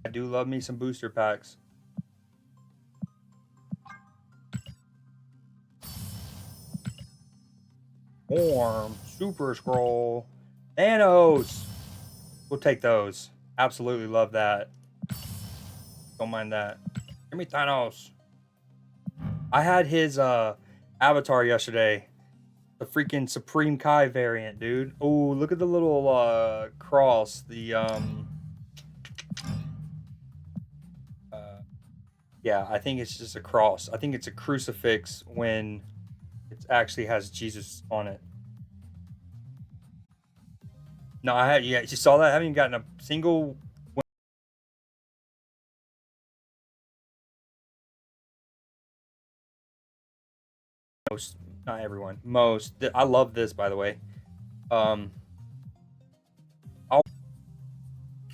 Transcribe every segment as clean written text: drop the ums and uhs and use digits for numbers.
I do love me some booster packs. Form, Super Scroll, Thanos. We'll take those. Absolutely love that. Don't mind that. Give me Thanos. I had his avatar yesterday. The freaking Supreme Kai variant, dude. Oh, look at the little cross. The yeah, I think it's just a cross. I think it's a crucifix when it actually has Jesus on it. No, I had, yeah, you saw that? I haven't even gotten a single. Most, not everyone. Most. I love this, by the way. Um,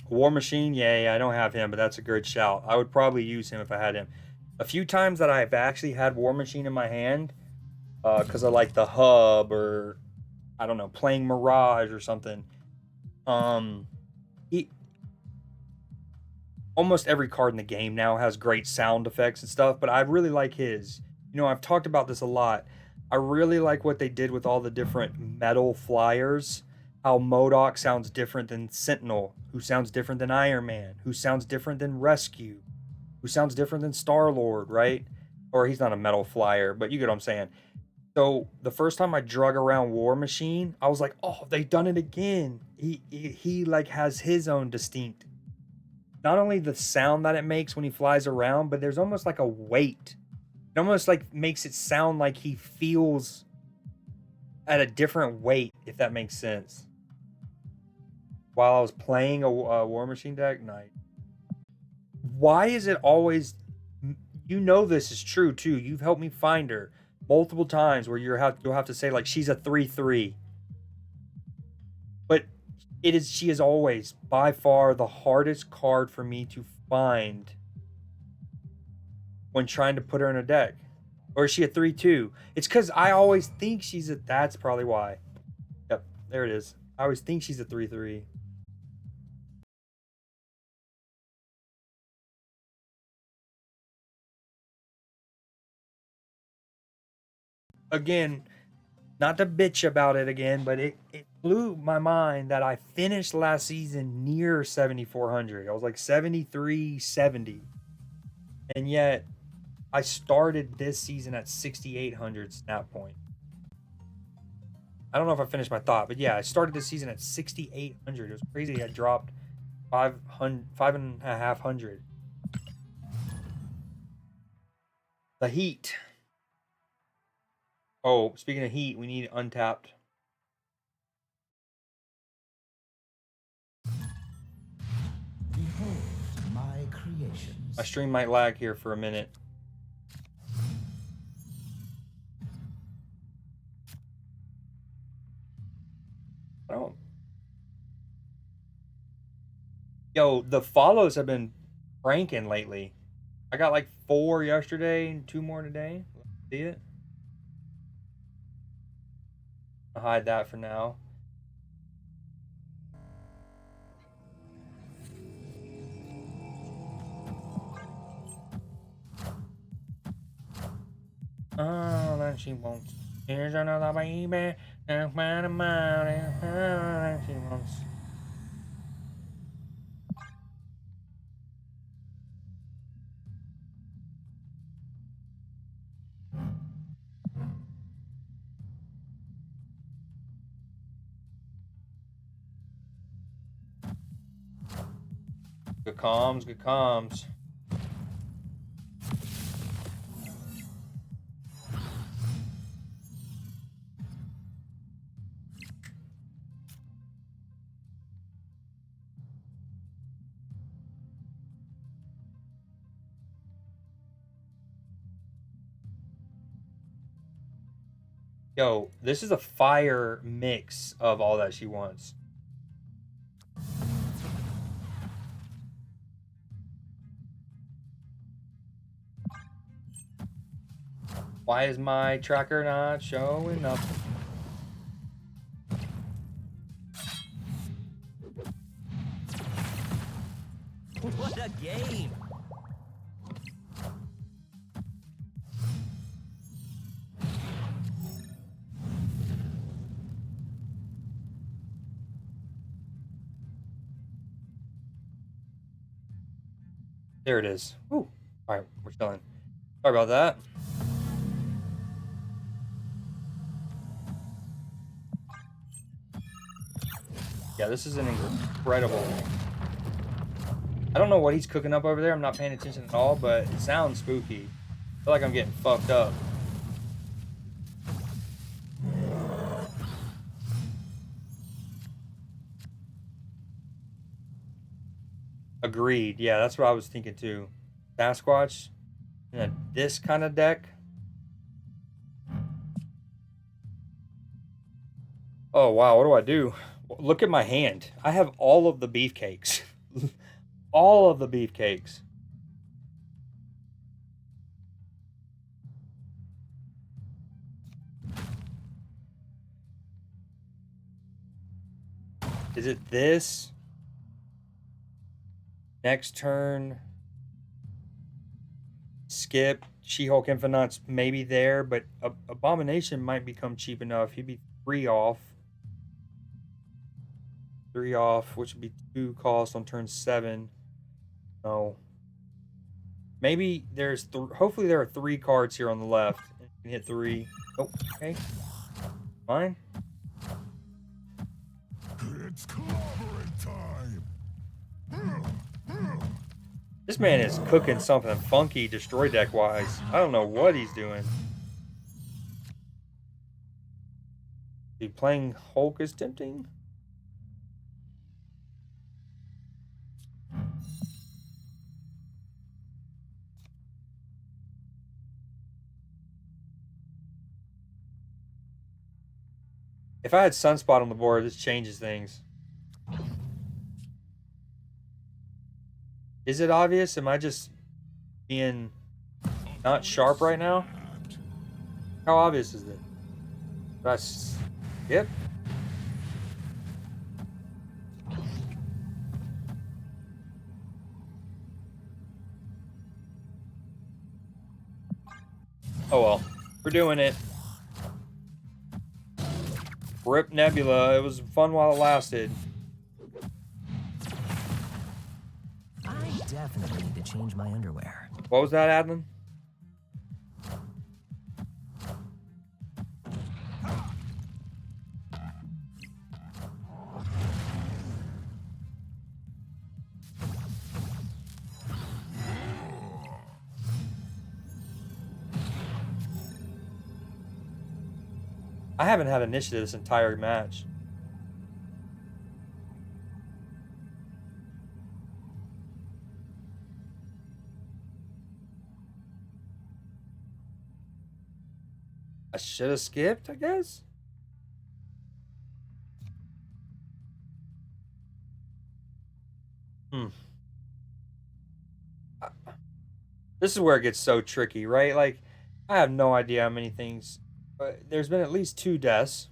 War Machine, yeah, I don't have him, but that's a good shout. I would probably use him if I had him. A few times that I've actually had War Machine in my hand, because I like the hub or I don't know, playing Mirage or something. He almost every card in the game now has great sound effects and stuff, but I really like his. You know, I've talked about this a lot. I really like what they did with all the different metal flyers. How MODOK sounds different than Sentinel, who sounds different than Iron Man, who sounds different than Rescue, who sounds different than Star Lord, right? Or he's not a metal flyer, but you get what I'm saying. So the first time I drug around War Machine, I was like, "Oh, they've done it again." He like has his own distinct, not only the sound that it makes when he flies around, but there's almost like a weight. It almost like makes it sound like he feels at a different weight, if that makes sense. While I was playing a War Machine deck, night. Why is it always? You know this is true too. You've helped me find her multiple times where you'll have to say like she's a 3/3, but she is always by far the hardest card for me to find when trying to put her in a deck. Or is she a 3/2? It's because I always think she's a. That's probably why. Yep, there it is. I always think she's a 3/3. Again, not to bitch about it again, but it blew my mind that I finished last season near 7,400. I was like 7370. And yet I started this season at 6,800 snap point. I don't know if I finished my thought, but yeah, I started this season at 6,800. It was crazy. I dropped 500, 5,500. The Heat. Oh, speaking of Heat, we need Untapped. Behold my creations. My stream might lag here for a minute. I don't. Yo, the follows have been cranking lately. I got like 4 yesterday and 2 more today. See it? I'll hide that for now. Oh, that she wants. Here's another baby. And find a mountain. Oh, that she wants. Good comms, good comms. Yo, this is a fire mix of all that she wants. Why is my tracker not showing up? What a game! There it is. Woo. All right, we're chilling. Sorry about that. Yeah, this is an incredible. I don't know what he's cooking up over there. I'm not paying attention at all, but it sounds spooky. I feel like I'm getting fucked up. Agreed. Yeah, that's what I was thinking too. Sasquatch in this kind of deck. Oh wow, what do I do? Look at my hand. I have all of the beefcakes. All of the beefcakes. Is it this? Next turn. Skip. She-Hulk Infinite's maybe there, but Abomination might become cheap enough. He'd be 3 off. 3 off, which would be 2 cost on turn 7. No. Maybe there's hopefully there are 3 cards here on the left. You can hit 3. Oh, okay. Fine. It's clobbering time. This man is cooking something funky destroy deck wise. I don't know what he's doing. Playing Hulk is tempting. If I had Sunspot on the board, this changes things. Is it obvious? Am I just being not sharp right now? How obvious is it? That's yep. Oh well, we're doing it. Rip Nebula. It was fun while it lasted. I definitely need to change my underwear. What was that, Adlin? I haven't had initiative this entire match. I should have skipped, I guess. This is where it gets so tricky, right? Like, I have no idea how many things. But there's been at least 2 deaths.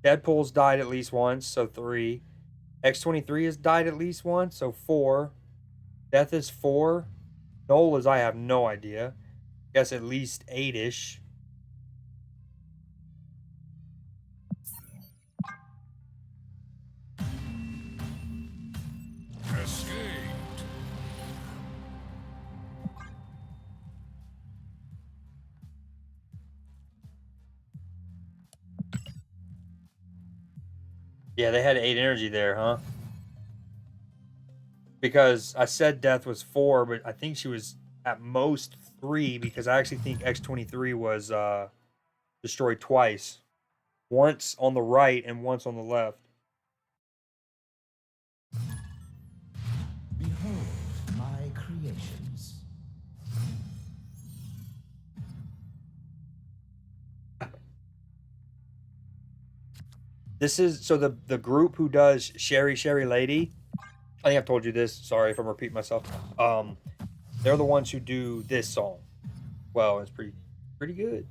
Deadpool's died at least once, so 3. X-23 has died at least once, so 4. Death is 4. Nola's, I have no idea. Guess at least 8-ish. Escaped. Yeah, they had 8 energy there, huh? Because I said death was 4, but I think she was at most 3 because I actually think X-23 was destroyed twice. Once on the right and once on the left. Behold my creations. This is so the group who does Sherry Sherry Lady. I think I've told you this. Sorry if I'm repeating myself. They're the ones who do this song. Well, it's pretty good.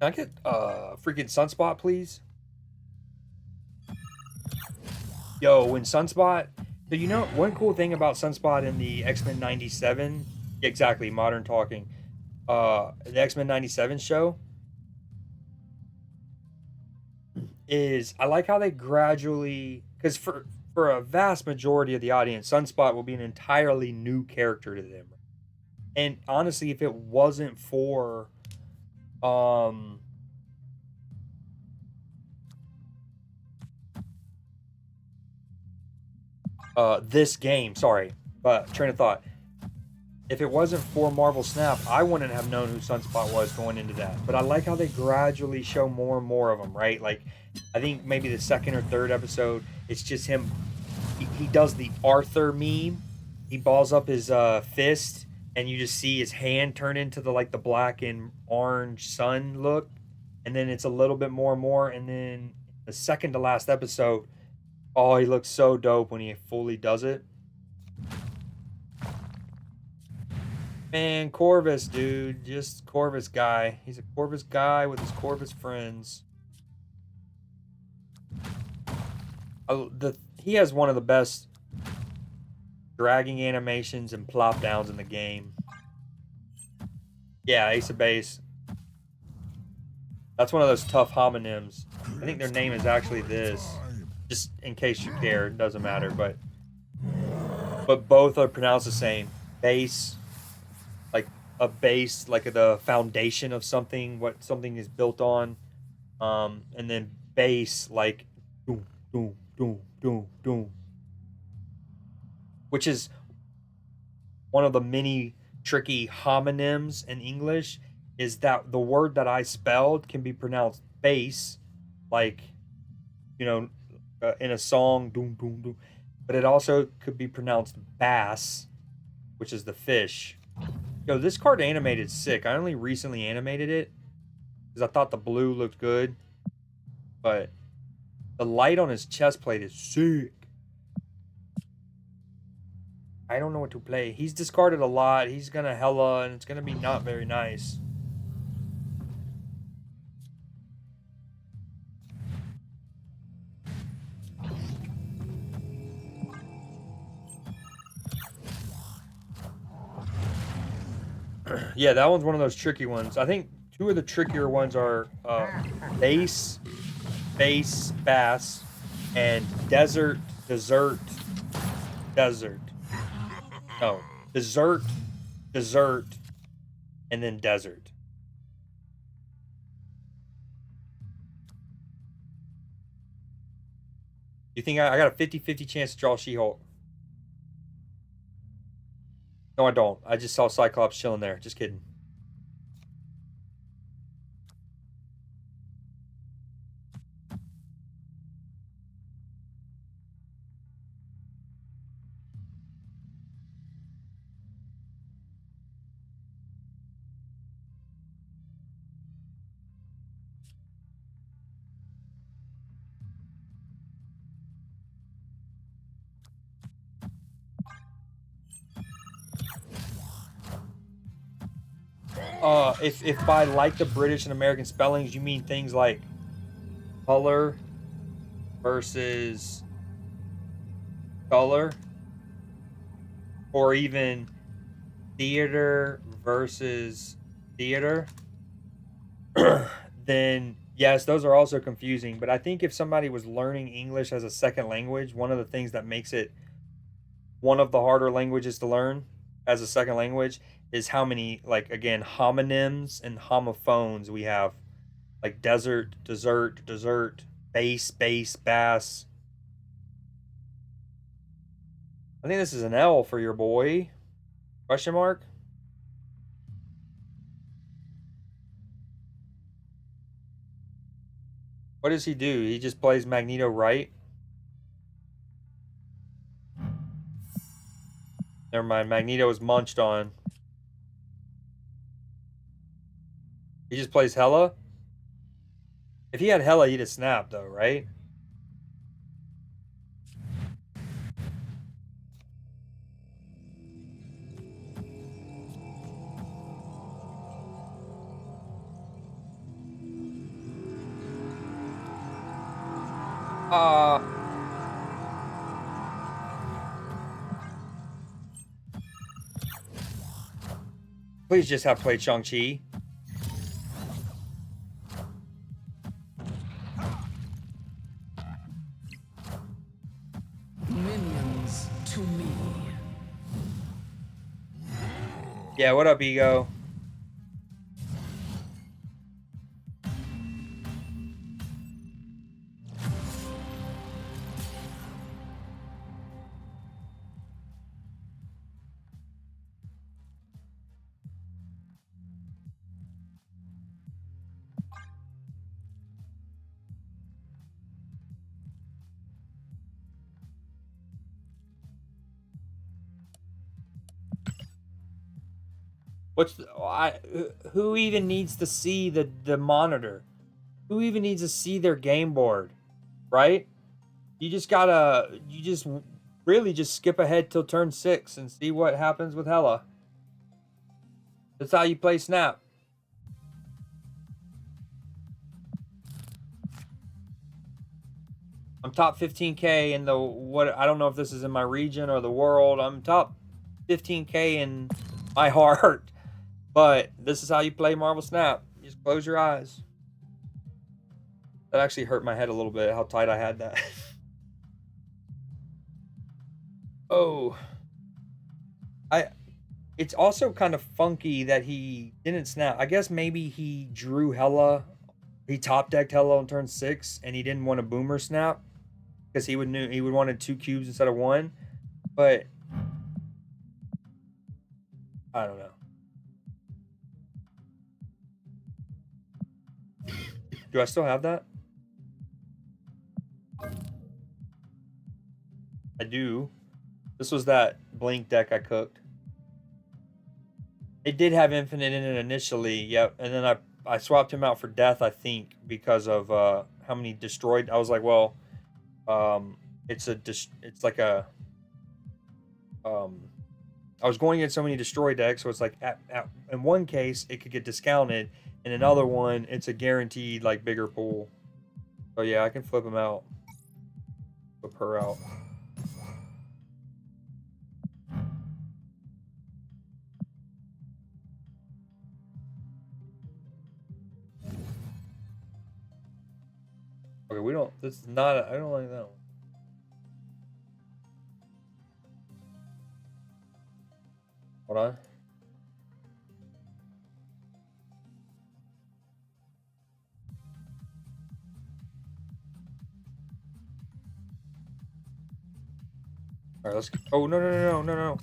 Can I get freaking Sunspot, please? Yo, when Sunspot, so you know one cool thing about Sunspot in the X-Men 97, exactly, modern talking, the X-Men 97 show is I like how they gradually, because for a vast majority of the audience, Sunspot will be an entirely new character to them. And honestly, if it wasn't for um this game, sorry, but train of thought. If it wasn't for Marvel Snap, I wouldn't have known who Sunspot was going into that. But I like how they gradually show more and more of him, right? Like, I think maybe the second or third episode, it's just him. He does the Arthur meme. He balls up his fist, and you just see his hand turn into the like the black and orange sun look, and then it's a little bit more and more, and then the second to last episode, oh, he looks so dope when he fully does it. Man, Corvus, dude. Just Corvus guy. He's a Corvus guy with his Corvus friends. He has one of the best dragging animations and plop downs in the game. Yeah, Ace of Base. That's one of those tough homonyms. I think their name is actually this. Just in case you care, it doesn't matter, but both are pronounced the same. Base, like a base, like the foundation of something, what something is built on. And then base, like doom, doom, doom, doom, doom. Which is one of the many tricky homonyms in English, is that the word that I spelled can be pronounced bass, like, you know, in a song, doom, doom, doom. But it also could be pronounced bass, which is the fish. Yo, this card animated sick. I only recently animated it because I thought the blue looked good. But the light on his chest plate is sick. I don't know what to play. He's discarded a lot. He's gonna hella, and it's gonna be not very nice. Yeah, that one's one of those tricky ones. I think two of the trickier ones are base, bass, and desert, desert. No, dessert, and then desert. You think I got a 50-50 chance to draw She-Hulk? No, I don't. I just saw Cyclops chilling there. Just kidding. If by like the British and American spellings you mean things like color versus color, or even theater versus theater, then yes, those are also confusing. But I think if somebody was learning English as a second language, one of the things that makes it one of the harder languages to learn as a second language is how many, like, again, homonyms and homophones we have, like desert, dessert, bass, bass. I think this is an L for your boy. Question mark? What does he do? He just plays Magneto right? Never mind, Magneto is munched on. He just plays Hella? If he had Hella, he'd have snapped, though, right? Uh, please just have played Shang-Chi. Minions to me. Yeah, what up, Ego? Who even needs to see the monitor? Who even needs to see their game board, right? You just really just skip ahead till turn 6 and see what happens with Hela. That's how you play Snap. I'm top 15K in the what I don't know if this is in my region or the world. I'm top 15K in my heart. But this is how you play Marvel Snap. You just close your eyes. That actually hurt my head a little bit how tight I had that. Oh. It's also kind of funky that he didn't snap. I guess maybe he drew Hela. He top decked Hela on turn 6 and he didn't want a boomer snap because he would wanted 2 cubes instead of 1. But I don't know. Do I still have that? I do. This was that Blink deck I cooked. It did have Infinite in it initially, yep. And then I swapped him out for Death, I think, because of how many destroyed. I was like, well, it's like a I was going against so many destroy decks, so it's like in one case it could get discounted, in another one it's a guaranteed like bigger pool. So yeah, I can flip him out, flip her out. Okay, we don't. This is not. I don't like that one. Hold on. All right, let's. Oh no.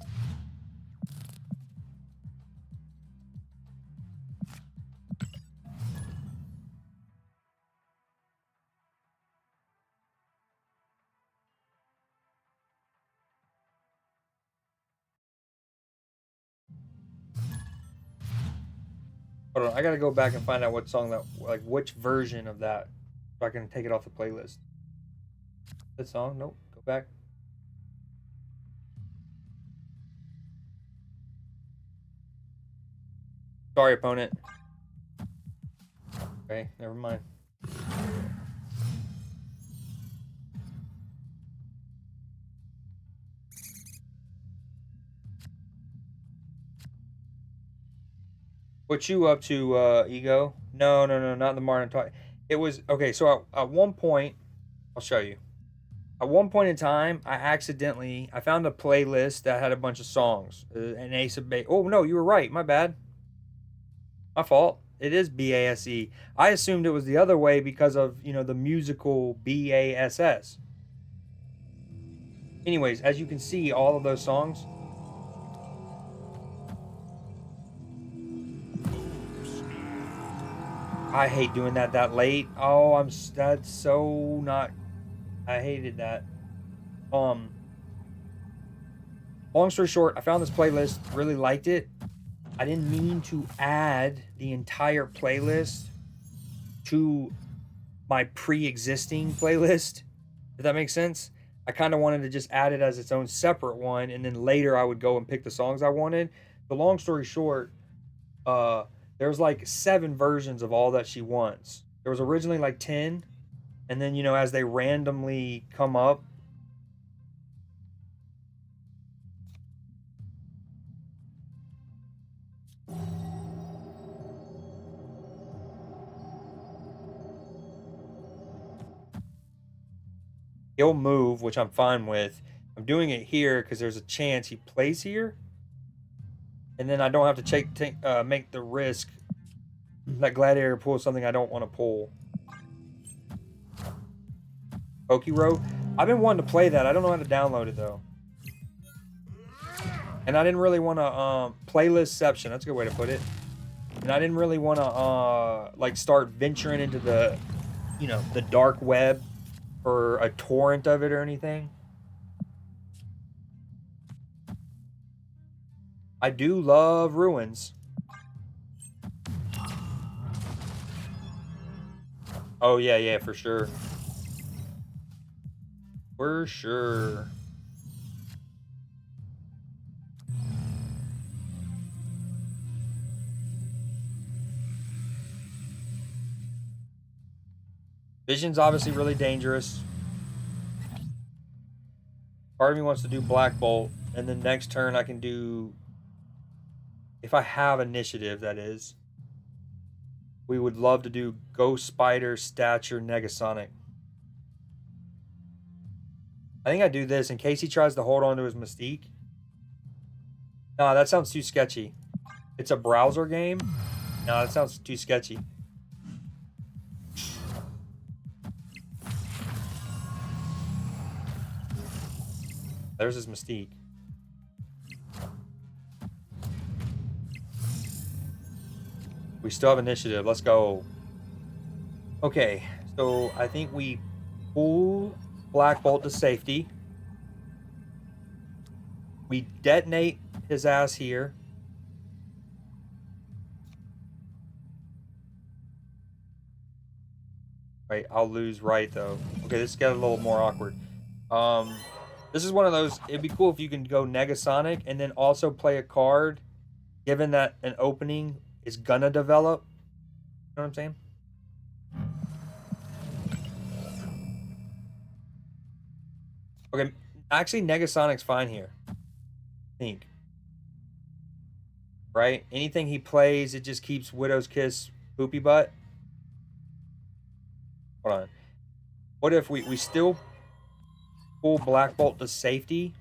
Hold on, I gotta go back and find out what song that, like, which version of that, so I can take it off the playlist. That song? Nope. Go back. Sorry, opponent. Okay, never mind. What you up to, Ego? No, not the Martin talk. It was okay. So at one point, I'll show you. At one point in time, I found a playlist that had a bunch of songs. An Ace of Base. Oh no, you were right. My bad. My fault. It is BASE. I assumed it was the other way because of the musical BASS. Anyways, as you can see, all of those songs. I hate doing that late. Oh, that's so not. I hated that. Long story short, I found this playlist, really liked it. I didn't mean to add the entire playlist to my pre-existing playlist, if that makes sense. I kind of wanted to just add it as its own separate one, and then later I would go and pick the songs I wanted. The long story short, there's like 7 versions of All That She Wants. There was originally like 10, And then, you know, as they randomly come up, he'll move, which I'm fine with. I'm doing it here because there's a chance he plays here. And then I don't have to make the risk that Gladiator pulls something I don't want to pull. Pokero. I've been wanting to play that. I don't know how to download it though. And I didn't really want to playlistception. That's a good way to put it. And I didn't really want to like start venturing into the, you know, the dark web for a torrent of it or anything. I do love Ruins. Oh yeah, for sure. For sure. Vision's obviously really dangerous. Part of me wants to do Black Bolt, and then next turn I can do, if I have initiative, that is. We would love to do Ghost Spider, Stature, Negasonic. I think I do this in case he tries to hold on to his Mystique. Nah, that sounds too sketchy. It's a browser game? Nah, that sounds too sketchy. There's his Mystique. We still have initiative. Let's go. Okay, so I think we pull Black Bolt to safety. We detonate his ass here. Right, I'll lose right though. Okay, this got a little more awkward. This is one of those, it'd be cool if you can go Negasonic and then also play a card, given that an opening is gonna develop. You know what I'm saying? Okay, actually Negasonic's fine here. I think. Right? Anything he plays, it just keeps Widow's Kiss poopy butt. Hold on. What if we still pull Black Bolt to safety?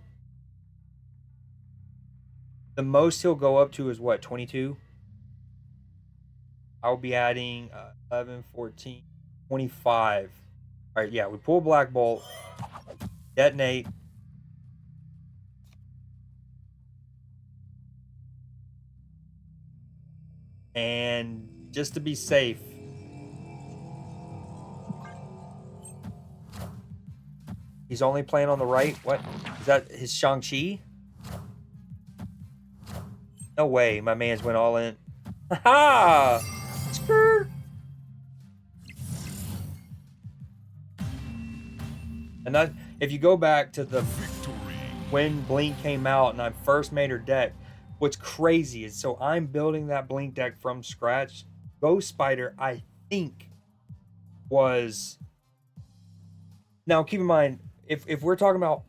The most he'll go up to is what, 22? I'll be adding 11, 14, 25. All right, yeah, we pull Black Bolt, detonate. And just to be safe, he's only playing on the right. What? Is that his Shang-Chi? No way, my man's went all in. Ha! Skirt! And that, if you go back to the when Blink came out and I first made her deck, what's crazy is, so I'm building that Blink deck from scratch. Ghost Spider, I think, was... Now, keep in mind, if we're talking about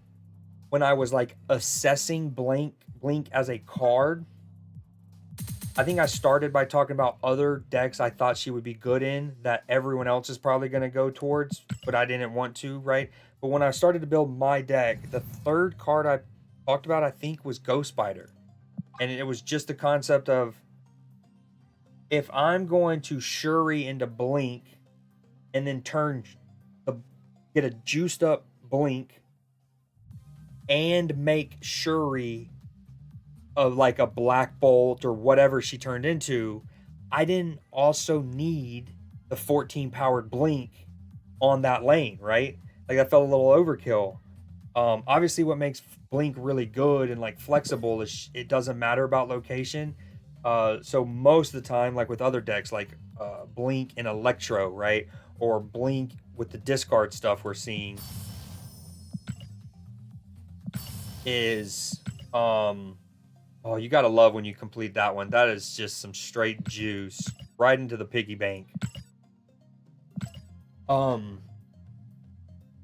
when I was like assessing Blink as a card, I think I started by talking about other decks I thought she would be good in that everyone else is probably going to go towards, but I didn't want to, right? But when I started to build my deck, the third card I talked about, I think, was Ghost Spider. And it was just the concept of, if I'm going to Shuri into Blink and then get a juiced up Blink and make Shuri of like a Black Bolt or whatever she turned into, I didn't also need the 14 powered Blink on that lane, right? Like, that felt a little overkill. Obviously what makes Blink really good and like flexible is it doesn't matter about location. So most of the time, like with other decks, like Blink and Electro, right? Or Blink with the discard stuff we're seeing is oh, you gotta love when you complete that one. That is just some straight juice right into the piggy bank.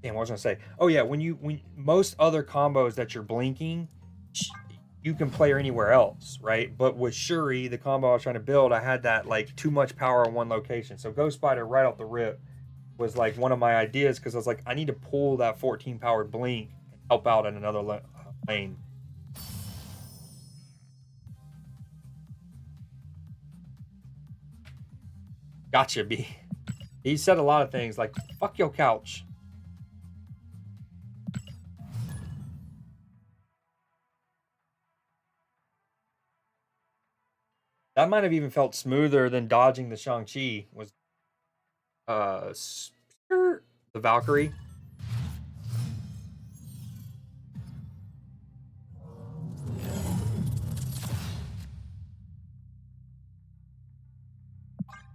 Damn, what was I gonna say? Oh yeah, when most other combos that you're blinking, you can play her anywhere else, right? But with Shuri, the combo I was trying to build, I had that like too much power in one location. So Ghost Spider right off the rip was like one of my ideas because I was like, I need to pull that 14 powered blink and help out in another lane. Gotcha, B. He said a lot of things like, fuck your couch. That might have even felt smoother than dodging the Shang-Chi was uh the Valkyrie.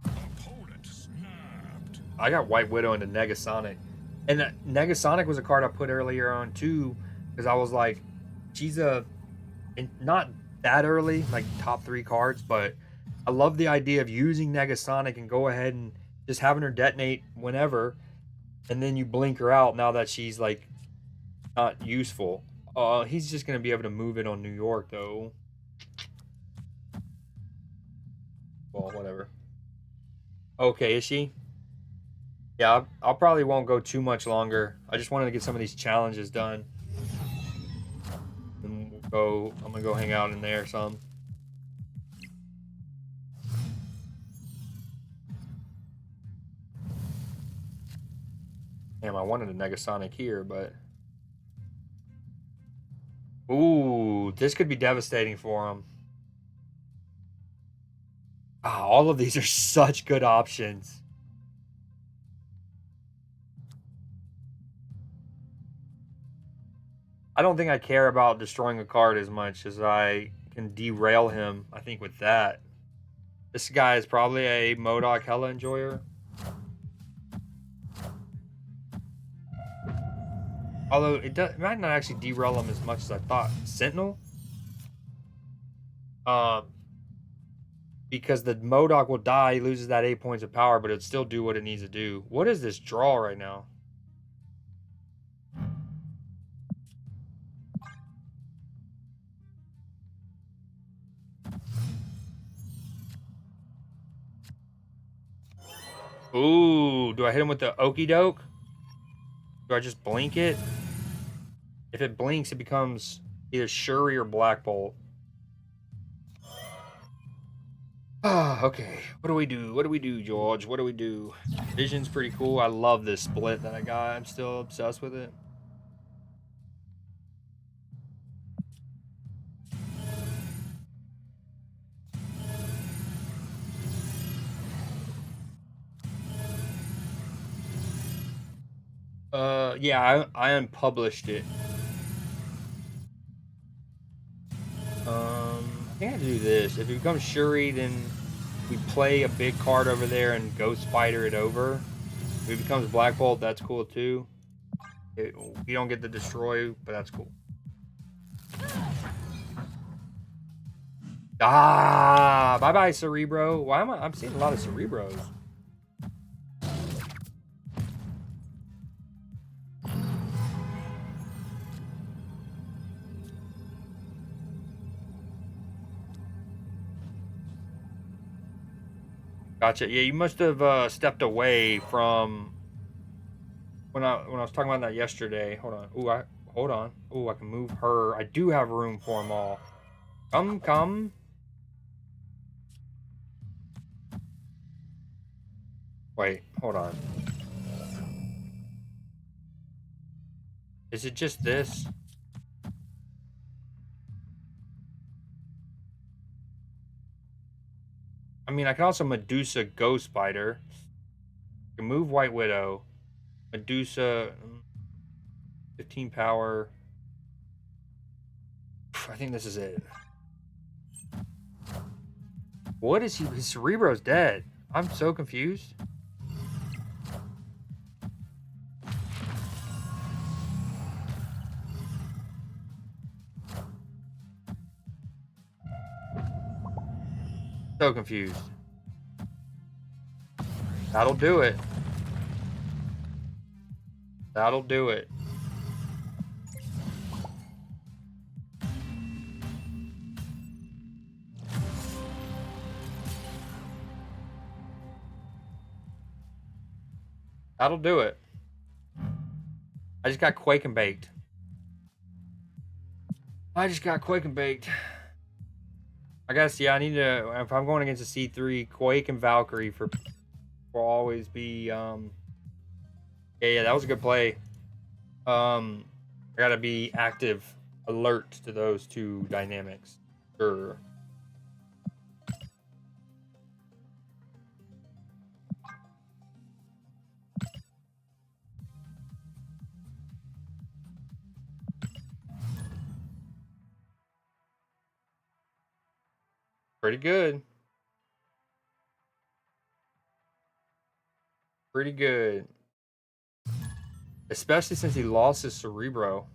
Opponent snapped. I got White Widow into Negasonic. And Negasonic was a card I put earlier on too, because I was like, she's not that early, like top 3 cards, but I love the idea of using Negasonic and go ahead and just having her detonate whenever, and then you blink her out now that she's like not useful. He's just gonna be able to move it on New York though. Well, whatever. Okay, is she? Yeah, I'll probably won't go too much longer. I just wanted to get some of these challenges done. And we'll go. I'm gonna go hang out in there some. Damn, I wanted a Negasonic here, but ooh, this could be devastating for him. Ah, all of these are such good options. I don't think I care about destroying a card as much as I can derail him, I think, with that. This guy is probably a MODOK Hella enjoyer. Although it might not actually derail him as much as I thought. Sentinel? Because the MODOK will die, he loses that 8 points of power, but it'll still do what it needs to do. What is this draw right now? Ooh, do I hit him with the okie doke? Do I just blink it? If it blinks, it becomes either Shuri or Black Bolt. Ah, okay. What do we do? What do we do, George? What do we do? Vision's pretty cool. I love this split that I got. I'm still obsessed with it. Yeah, I unpublished it. I think I do this. If it becomes Shuri, then we play a big card over there and Ghost Spider it over. If it becomes Black Bolt, that's cool too. We don't get the destroy, but that's cool. Ah, bye bye Cerebro. Why am I'm seeing a lot of Cerebros. Gotcha. Yeah, you must have stepped away from when I was talking about that yesterday. Hold on. Hold on. Ooh, I can move her. I do have room for them all. Come. Wait, hold on. Is it just this? I mean, I can also Medusa Ghost Spider. I can move White Widow. Medusa, 15 power. I think this is it. What is he? His Cerebro's dead. I'm so confused. So confused. That'll do it. That'll do it. That'll do it. I just got Quake and Baked. I guess, yeah, I need to, if I'm going against a C3, Quake and Valkyrie will always be, yeah, that was a good play. I gotta be active, alert to those two dynamics. Sure. Pretty good. Pretty good. Especially since he lost his Cerebro.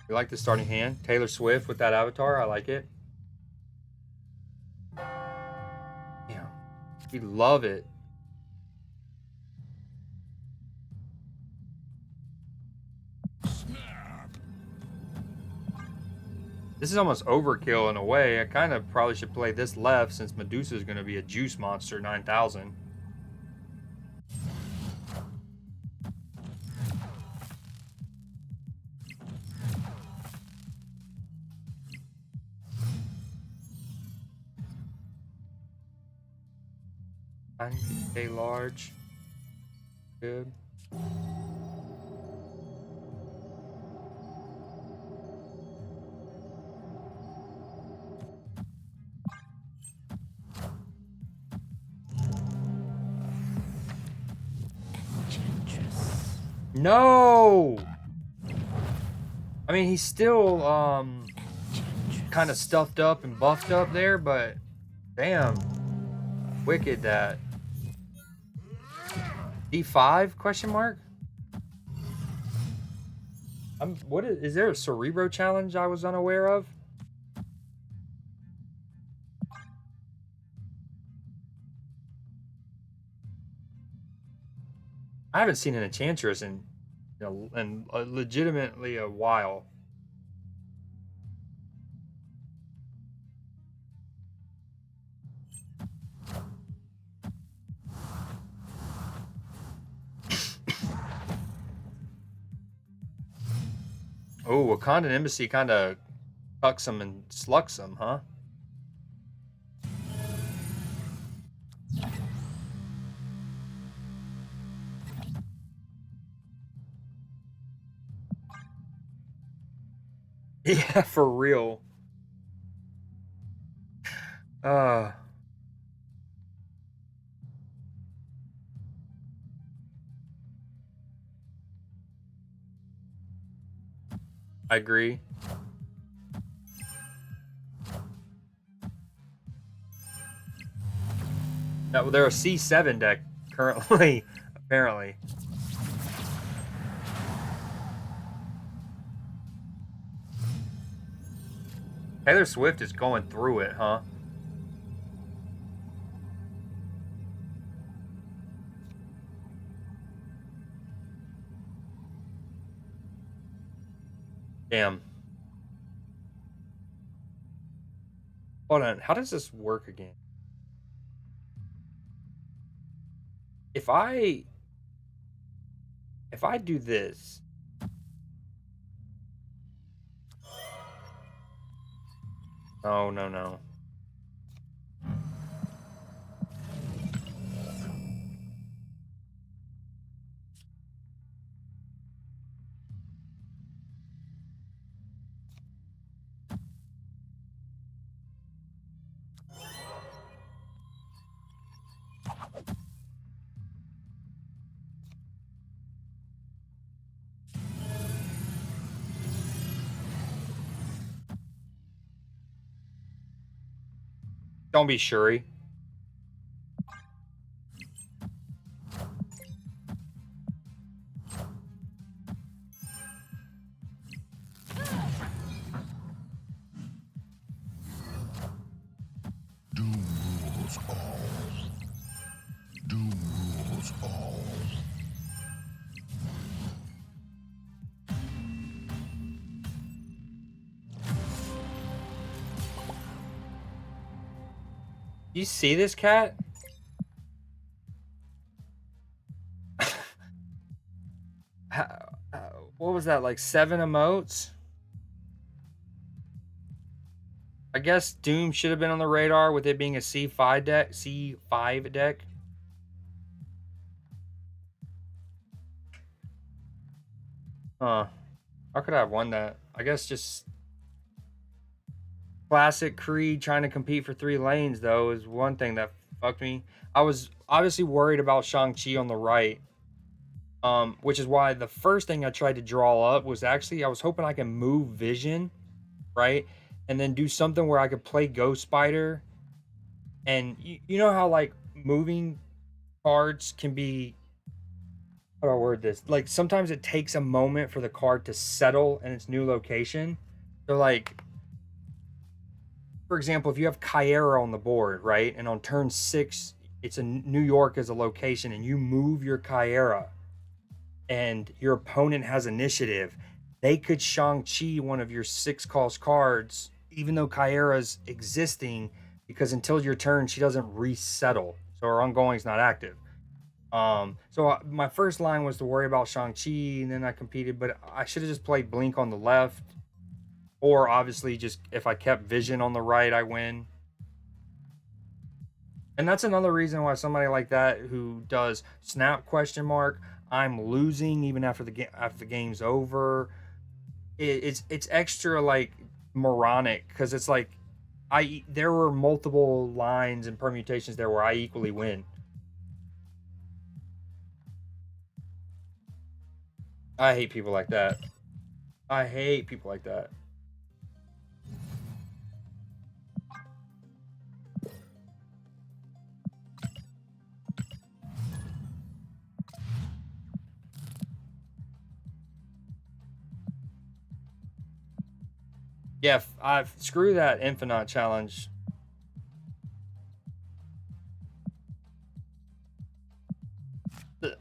You like the starting hand? Taylor Swift with that avatar. I like it. Yeah. We love it. This is almost overkill in a way. I kind of probably should play this left since Medusa is going to be a juice monster 9000. I need to stay large. Good. No! I mean, he's still kind of stuffed up and buffed up there, but damn. Wicked that. D5 question mark? What is there a Cerebro challenge I was unaware of? I haven't seen an Enchantress in legitimately a while. Oh, Wakandan Embassy kind of cucks him and slucks him, huh? Yeah, for real. I agree. Now, they're a C7 deck currently, apparently. Taylor Swift is going through it, huh? Damn. Hold on. How does this work again? If I do this. Oh, no, no. Don't be Shuri. rules all. Doom rules all. You see this cat? What was that, like 7 emotes? I guess Doom should have been on the radar with it being a C5 deck. C5 deck. Huh. How could I have won that? I guess just classic Creed trying to compete for 3 lanes, though, is one thing that fucked me. I was obviously worried about Shang-Chi on the right. Which is why the first thing I tried to draw up was actually I was hoping I can move Vision, right? And then do something where I could play Ghost Spider. And you know how like moving cards can be, how do I word this? Like sometimes it takes a moment for the card to settle in its new location. So like, for example, if you have Kyera on the board, right? And on turn 6, it's a New York as a location and you move your Kyera and your opponent has initiative, they could Shang-Chi one of your 6 cost cards, even though Kyera's existing, because until your turn, she doesn't resettle. So her ongoing is not active. My first line was to worry about Shang-Chi, and then I competed, but I should have just played Blink on the left. Or obviously just if I kept Vision on the right, I win. And that's another reason why somebody like that who does snap question mark, I'm losing even after the game's over. It's extra like moronic because it's like there were multiple lines and permutations there where I equally win. I hate people like that. I hate people like that. Yeah, I've screw that infinite challenge.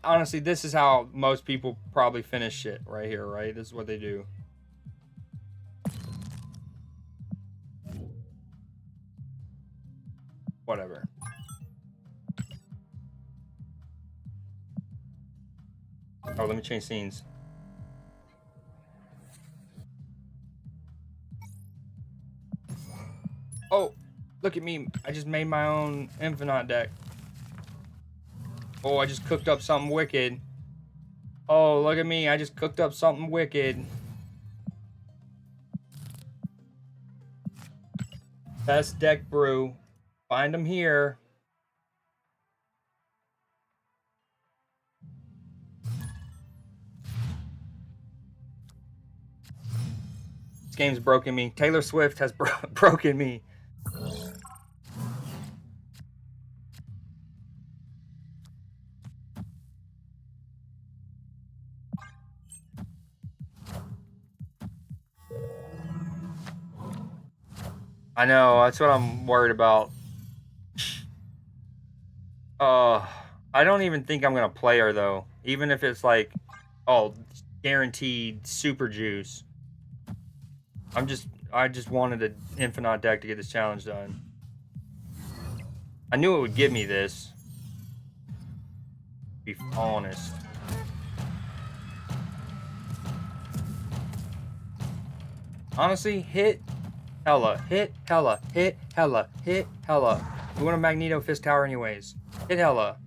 Honestly, this is how most people probably finish shit right here, right? This is what they do. Whatever. Oh, let me change scenes. Oh, look at me. I just made my own infinite deck. Oh, I just cooked up something wicked. Oh, look at me. I just cooked up something wicked. Best deck brew. Find them here. This game's broken me. Taylor Swift has broken me. I know. That's what I'm worried about. I don't even think I'm gonna play her though. Even if it's like, oh, guaranteed super juice. I just wanted an infinite deck to get this challenge done. I knew it would give me this. To be honest. Honestly, hit hella, hit hella, hit hella, hit hella. We want a Magneto Fist Tower anyways. Hit hella.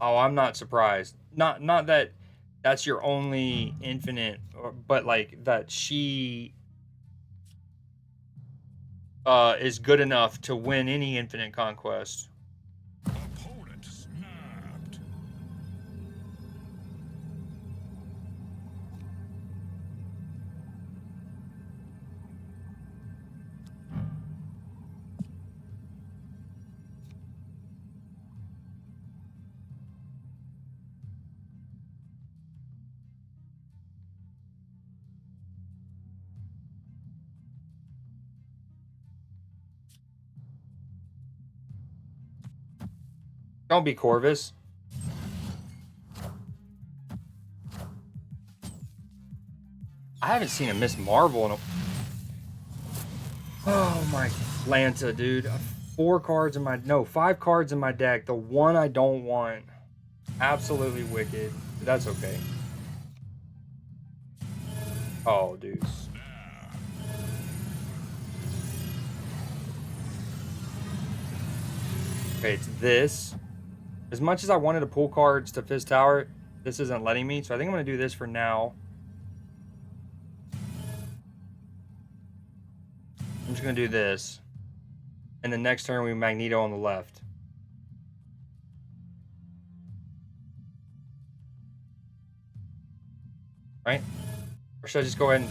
Oh, I'm not surprised. Not that that's your only infinite, but like that she is good enough to win any infinite conquest. Opponent snapped. Don't be Corvus. I haven't seen a Miss Marvel in a... Oh my Lanta, dude. 5 cards in my deck. The one I don't want. Absolutely wicked. But that's okay. Oh, dude. Okay, it's this. As much as I wanted to pull cards to Fizz Tower, this isn't letting me. So I think I'm going to do this for now. I'm just going to do this. And the next turn, we Magneto on the left. Right? Or should I just go ahead and...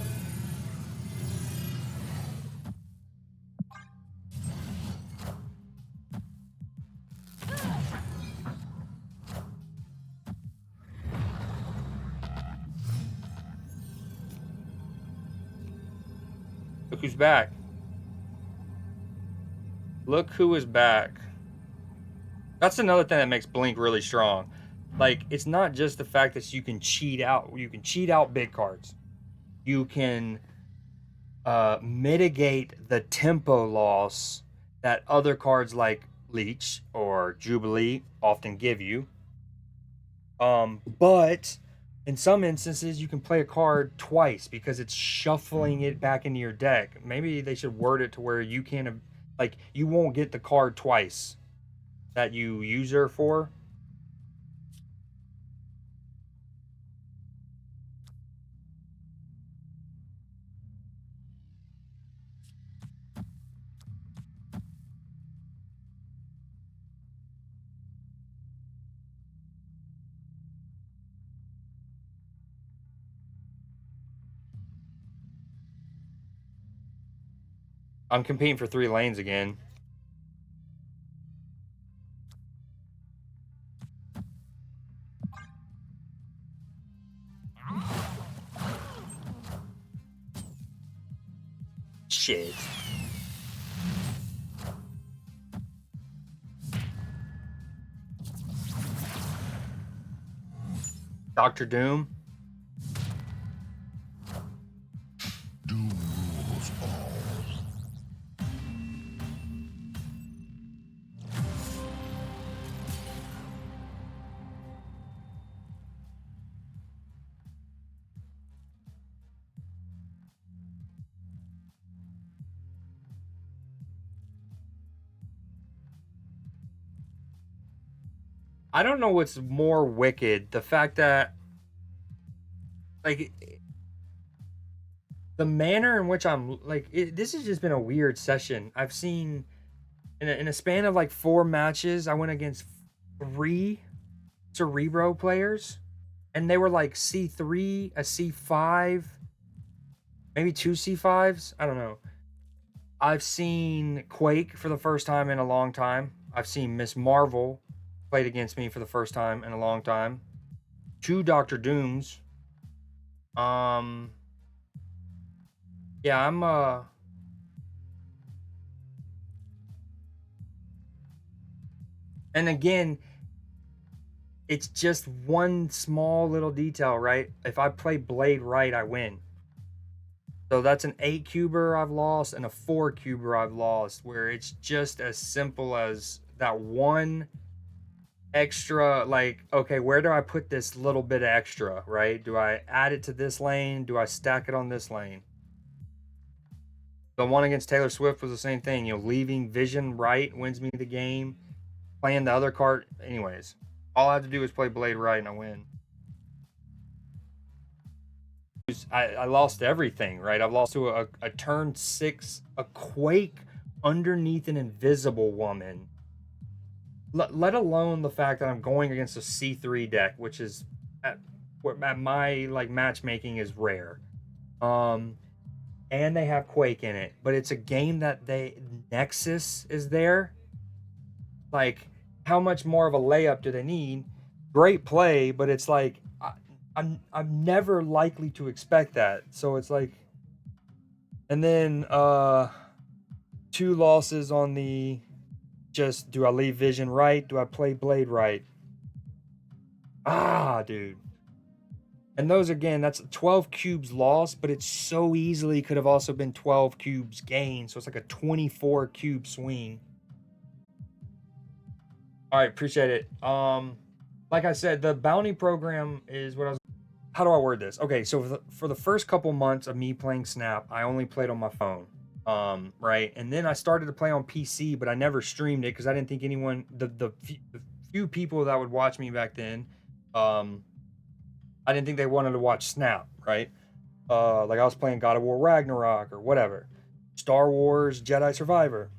Look who's back. Look who is back. That's another thing that makes Blink really strong. Like, it's not just the fact that you can cheat out. You can cheat out big cards. You can mitigate the tempo loss that other cards like Leech or Jubilee often give you. But in some instances, you can play a card twice because it's shuffling it back into your deck. Maybe they should word it to where you can't, like, you won't get the card twice that you use her for. I'm competing for 3 lanes again. Shit. Dr. Doom. Doom rules all. I don't know what's more wicked. The fact that, like, the manner in which I'm, like, this has just been a weird session. I've seen, in a span of, like, 4 matches, I went against 3 Cerebro players. And they were, like, C3, a C5, maybe 2 C5s. I don't know. I've seen Quake for the first time in a long time. I've seen Miss Marvel played against me for the first time in a long time. 2 Dr. Dooms. Yeah, I'm and again, it's just one small little detail, right? If I play Blade right, I win. So that's an 8 cuber I've lost and a 4 cuber I've lost, where it's just as simple as that one extra, like, okay, where do I put this little bit of extra, right? Do I add it to this lane? Do I stack it on this lane? The one against Taylor Swift was the same thing. You know, leaving Vision right wins me the game. Playing the other card, anyways. All I have to do is play Blade right and I win. I lost everything, right? I've lost to a turn 6, a Quake underneath an Invisible Woman. Let alone the fact that I'm going against a C3 deck, which is at my, like, matchmaking is rare. And they have Quake in it, but it's a game that Nexus is there. Like, how much more of a layup do they need? Great play, but it's like I'm never likely to expect that. So it's like, and then 2 losses on the just, do I leave Vision right? Do I play Blade right? Dude. And those, again, that's 12 cubes lost, but it so easily could have also been 12 cubes gained. So it's like a 24 cube swing. All right, appreciate it. Like I said, the bounty program is what I was. How do I word this? Okay, so for the first couple months of me playing Snap, I only played on my phone. Right, and then I started to play on PC, but I never streamed it because I didn't think anyone, the few people that would watch me back then, I didn't think they wanted to watch Snap, right? Like I was playing God of War Ragnarok or whatever, Star Wars Jedi Survivor.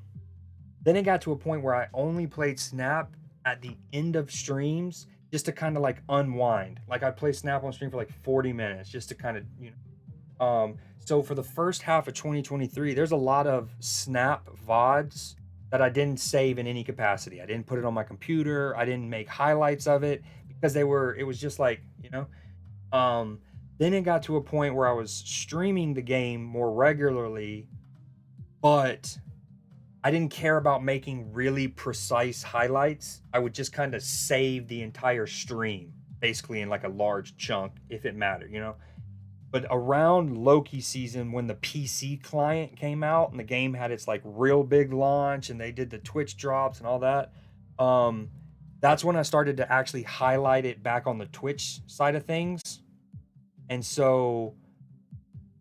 Then it got to a point where I only played Snap at the end of streams just to kind of like unwind. Like I'd play Snap on stream for like 40 minutes just to kind of, so for the first half of 2023, there's a lot of Snap VODs that I didn't save in any capacity. I didn't put it on my computer. I didn't make highlights of it because it was just like, then it got to a point where I was streaming the game more regularly, but I didn't care about making really precise highlights. I would just kind of save the entire stream, basically in like a large chunk if it mattered, But around Loki season, when the PC client came out and the game had its like real big launch and they did the Twitch drops and all that, that's when I started to actually highlight it back on the Twitch side of things. And so